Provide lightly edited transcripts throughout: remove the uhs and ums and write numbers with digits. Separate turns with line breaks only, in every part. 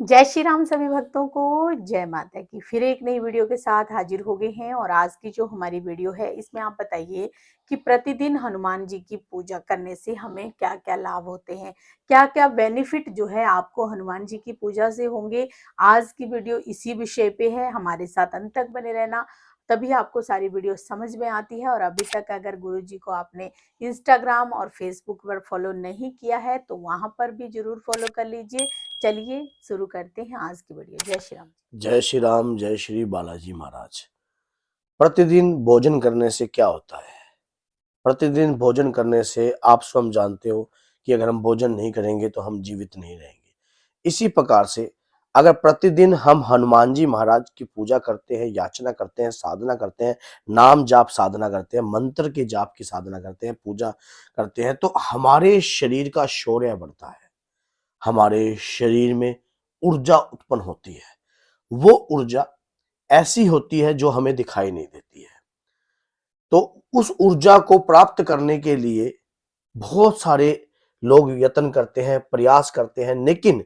जय श्री राम सभी भक्तों को, जय माता की। फिर एक नई वीडियो के साथ हाजिर हो गए हैं और आज की जो हमारी वीडियो है इसमें आप बताइए कि प्रतिदिन हनुमान जी की पूजा करने से हमें क्या-क्या लाभ होते हैं, क्या-क्या बेनिफिट जो है आपको हनुमान जी की पूजा से होंगे। आज की वीडियो इसी विषय पे है, हमारे साथ अंत तक बने रहना, तभी आपको सारी वीडियो समझ में आती है। और अभी तक अगर गुरु जी को आपने इंस्टाग्राम और फेसबुक पर फॉलो नहीं किया है तो वहां पर भी जरूर फॉलो कर लीजिए। चलिए शुरू करते हैं आज की वीडियो। जय श्री राम।
जय श्री राम, जय श्री बालाजी महाराज। प्रतिदिन भोजन करने से क्या होता है? प्रतिदिन भोजन करने से आप स्वयं जानते हो कि अगर हम भोजन नहीं करेंगे तो हम जीवित नहीं रहेंगे। इसी प्रकार से अगर प्रतिदिन हम हनुमान जी महाराज की पूजा करते हैं, याचना करते हैं, साधना करते हैं, नाम जाप साधना करते हैं, मंत्र के जाप की साधना करते हैं, पूजा करते हैं, तो हमारे शरीर का शौर्य बढ़ता है। हमारे शरीर में ऊर्जा उत्पन्न होती है। वो ऊर्जा ऐसी होती है जो हमें दिखाई नहीं देती है। तो उस ऊर्जा को प्राप्त करने के लिए बहुत सारे लोग यत्न करते हैं, प्रयास करते हैं, लेकिन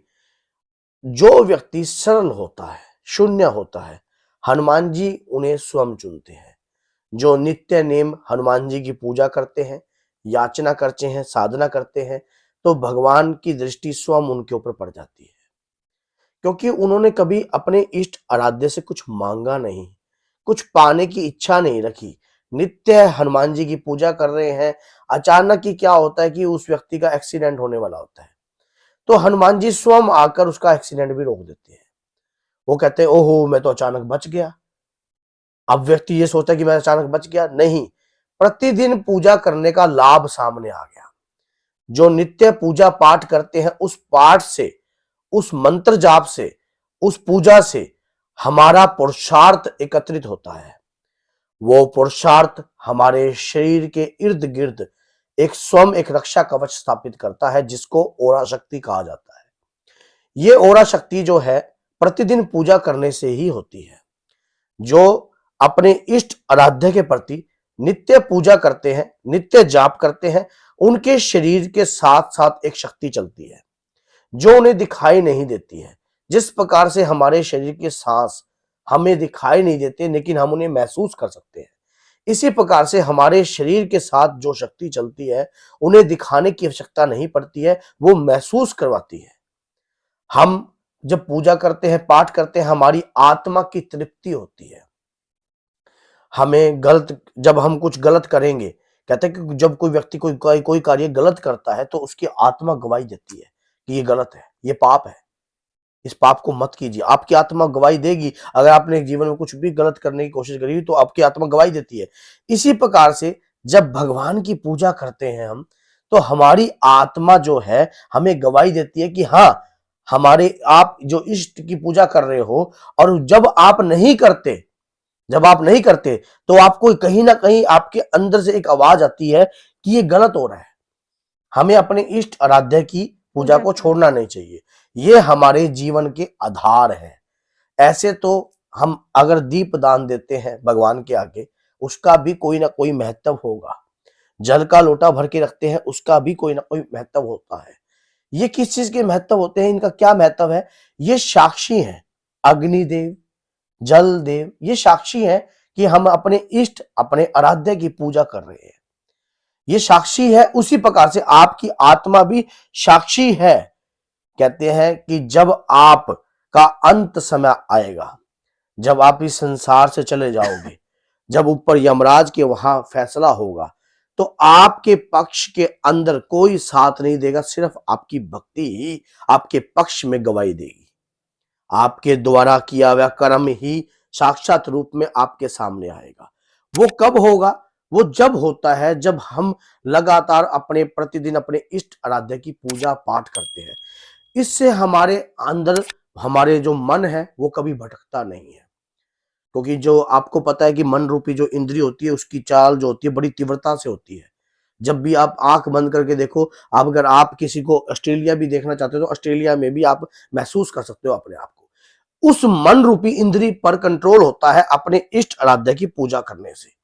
जो व्यक्ति सरल होता है, शून्य होता है, हनुमान जी उन्हें स्वयं चुनते हैं। जो नित्य नेम हनुमान जी की पूजा करते हैं, याचना करते हैं, साधना करते हैं, तो भगवान की दृष्टि स्वयं उनके ऊपर पड़ जाती है, क्योंकि उन्होंने कभी अपने इष्ट आराध्य से कुछ मांगा नहीं, कुछ पाने की इच्छा नहीं रखी। नित्य हनुमान जी की पूजा कर रहे हैं, अचानक ही क्या होता है कि उस व्यक्ति का एक्सीडेंट होने वाला होता है, तो हनुमान जी स्वयं आकर उसका एक्सीडेंट भी रोक देते हैं। वो कहते हैं ओहो मैं तो अचानक बच गया। अब व्यक्ति ये सोचता है कि मैं अचानक बच गया, नहीं, प्रतिदिन पूजा करने का लाभ सामने आ गया। जो नित्य पूजा पाठ करते हैं, उस पाठ से, उस मंत्र जाप से, उस पूजा से हमारा पुरुषार्थ एकत्रित होता है। वो पुरुषार्थ हमारे शरीर के इर्द गिर्द एक रक्षा कवच स्थापित करता है, जिसको ओरा शक्ति कहा जाता है। ये ओरा शक्ति जो है प्रतिदिन पूजा करने से ही होती है। जो अपने इष्ट आराध्य के प्रति नित्य पूजा करते हैं, नित्य जाप करते हैं, उनके शरीर के साथ साथ एक शक्ति चलती है जो उन्हें दिखाई नहीं देती है। जिस प्रकार से हमारे शरीर के सांस हमें दिखाई नहीं देते लेकिन हम उन्हें महसूस कर सकते हैं, इसी प्रकार से हमारे शरीर के साथ जो शक्ति चलती है उन्हें दिखाने की आवश्यकता नहीं पड़ती है, वो महसूस करवाती है। हम जब पूजा करते हैं, पाठ करते हैं, हमारी आत्मा की तृप्ति होती है। हमें गलत, जब हम कुछ गलत करेंगे, कहते हैं कि जब कोई व्यक्ति कोई कार्य गलत करता है तो उसकी आत्मा गवाही देती है कि ये गलत है, ये पाप है, इस पाप को मत कीजिए। आपकी आत्मा गवाही देगी। अगर आपने जीवन में कुछ भी गलत करने की कोशिश करी तो आपकी आत्मा गवाही देती है। इसी प्रकार से जब भगवान की पूजा करते हैं हम, तो हमारी आत्मा जो है हमें गवाही देती है कि हाँ, हमारे आप जो इष्ट की पूजा कर रहे हो, और जब आप नहीं करते तो आपको कहीं ना कहीं आपके अंदर से एक आवाज आती है कि ये गलत हो रहा है, हमें अपने इष्ट आराध्य की पूजा
पूजा
को
करना।
छोड़ना नहीं चाहिए। ये हमारे जीवन के आधार है। ऐसे तो हम अगर दीप दान देते हैं भगवान के आगे, उसका भी कोई ना कोई महत्व होगा। जल का लोटा भर के रखते हैं, उसका भी कोई ना कोई महत्व होता है। ये किस चीज के महत्व होते हैं, इनका क्या महत्व है? ये साक्षी हैं। अग्निदेव, जल देव, ये साक्षी हैं कि हम अपने इष्ट, अपने आराध्य की पूजा कर रहे हैं। ये साक्षी है। उसी प्रकार से आपकी आत्मा भी साक्षी है। कहते हैं कि जब आप का अंत समय आएगा, जब आप इस संसार से चले जाओगे, जब ऊपर यमराज के वहां फैसला होगा, तो आपके पक्ष के अंदर कोई साथ नहीं देगा, सिर्फ आपकी भक्ति ही आपके पक्ष में गवाही देगी। आपके द्वारा किया हुआ कर्म ही साक्षात रूप में आपके सामने आएगा। वो कब होगा? वो जब होता है जब हम लगातार अपने प्रतिदिन अपने इष्ट आराध्य की पूजा पाठ करते हैं। इससे हमारे अंदर, हमारे जो मन है वो कभी भटकता नहीं है, क्योंकि जो आपको पता है कि मन रूपी जो इंद्रिय होती है उसकी चाल जो होती है बड़ी तीव्रता से होती है। जब भी आप आंख बंद करके देखो, आप अगर आप किसी को ऑस्ट्रेलिया भी देखना चाहते हो तो ऑस्ट्रेलिया में भी आप महसूस कर सकते हो अपने आप को। उस मन रूपी इंद्रिय पर कंट्रोल होता है अपने इष्ट आराध्य की पूजा करने से।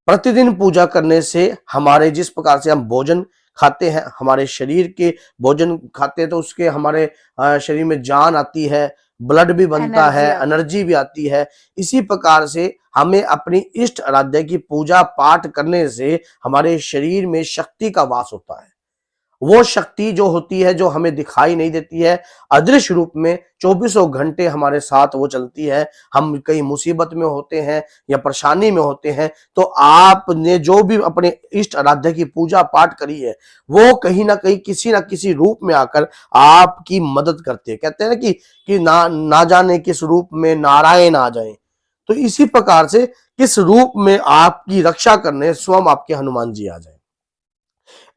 प्रतिदिन पूजा करने से हमारे, जिस प्रकार से हम भोजन खाते हैं, हमारे शरीर के भोजन खाते हैं तो उसके हमारे शरीर में जान आती है, ब्लड भी बनता है, एनर्जी भी आती है। इसी प्रकार से हमें अपनी इष्ट आराध्य की पूजा पाठ करने से हमारे शरीर में शक्ति का वास होता है। वो शक्ति जो होती है, जो हमें दिखाई नहीं देती है, अदृश्य रूप में चौबीसों घंटे हमारे साथ वो चलती है। हम कहीं मुसीबत में होते हैं या परेशानी में होते हैं तो आपने जो भी अपने इष्ट आराध्य की पूजा पाठ करी है वो कहीं ना कहीं किसी ना किसी रूप में आकर आपकी मदद करती है। कहते हैं ना कि ना जाने किस रूप में नारायण आ जाए, तो इसी प्रकार से किस रूप में आपकी रक्षा करने स्वयं आपके हनुमान जी आ जाए।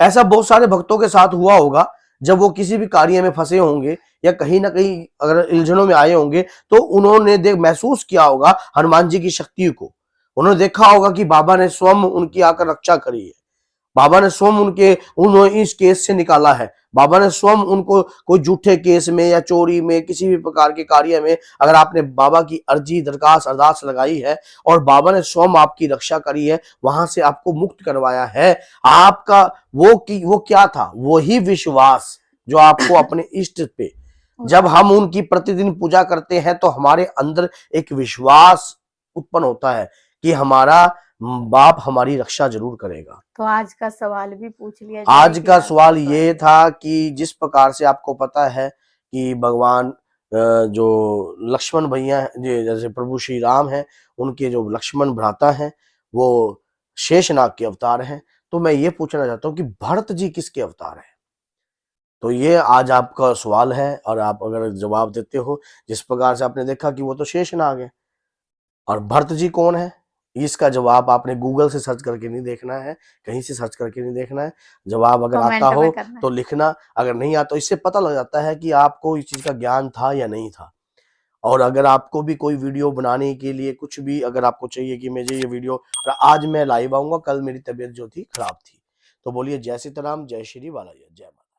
ऐसा बहुत सारे भक्तों के साथ हुआ होगा, जब वो किसी भी कार्य में फंसे होंगे या कहीं ना कहीं अगर उलझनों में आए होंगे तो उन्होंने महसूस किया होगा हनुमान जी की शक्ति को। उन्होंने देखा होगा कि बाबा ने स्वयं उनकी आकर रक्षा करी है, बाबा ने स्वयं उन्होंने इस केस से निकाला है, बाबा ने स्वयं उनको कोई झूठे केस में या चोरी में किसी भी प्रकार के कार्य में अगर आपने बाबा की अर्जी दरखास्त अरदास लगाई है और बाबा ने स्वयं आपकी रक्षा करी है, वहां से आपको मुक्त करवाया है। आपका वो क्या था, वही विश्वास जो आपको अपने इष्ट पे, जब हम उनकी प्रतिदिन पूजा करते हैं तो हमारे अंदर एक विश्वास उत्पन्न होता है कि हमारा बाप हमारी रक्षा जरूर करेगा।
तो आज का सवाल भी पूछ लिया जाए।
आज का सवाल ये था कि जिस प्रकार से आपको पता है कि भगवान जो लक्ष्मण भैया जैसे प्रभु श्री राम हैं, उनके जो लक्ष्मण भ्राता हैं वो शेषनाग के अवतार हैं, तो मैं ये पूछना चाहता हूँ कि भरत जी किसके अवतार हैं? तो ये आज आपका सवाल है और आप अगर जवाब देते हो, जिस प्रकार से आपने देखा कि वो तो शेषनाग है और भरत जी कौन है, इसका जवाब आपने गूगल से सर्च करके नहीं देखना है, कहीं से सर्च करके नहीं देखना है। जवाब अगर आता हो तो लिखना, अगर नहीं आता तो इससे पता लग जाता है कि आपको इस चीज का ज्ञान था या नहीं था। और अगर आपको भी कोई वीडियो बनाने के लिए कुछ भी अगर आपको चाहिए कि मुझे ये वीडियो, आज मैं लाइव आऊंगा, कल मेरी तबीयत जो थी खराब थी, तो बोलिए जय सीताराम, जय श्री बालाजी, जय माता।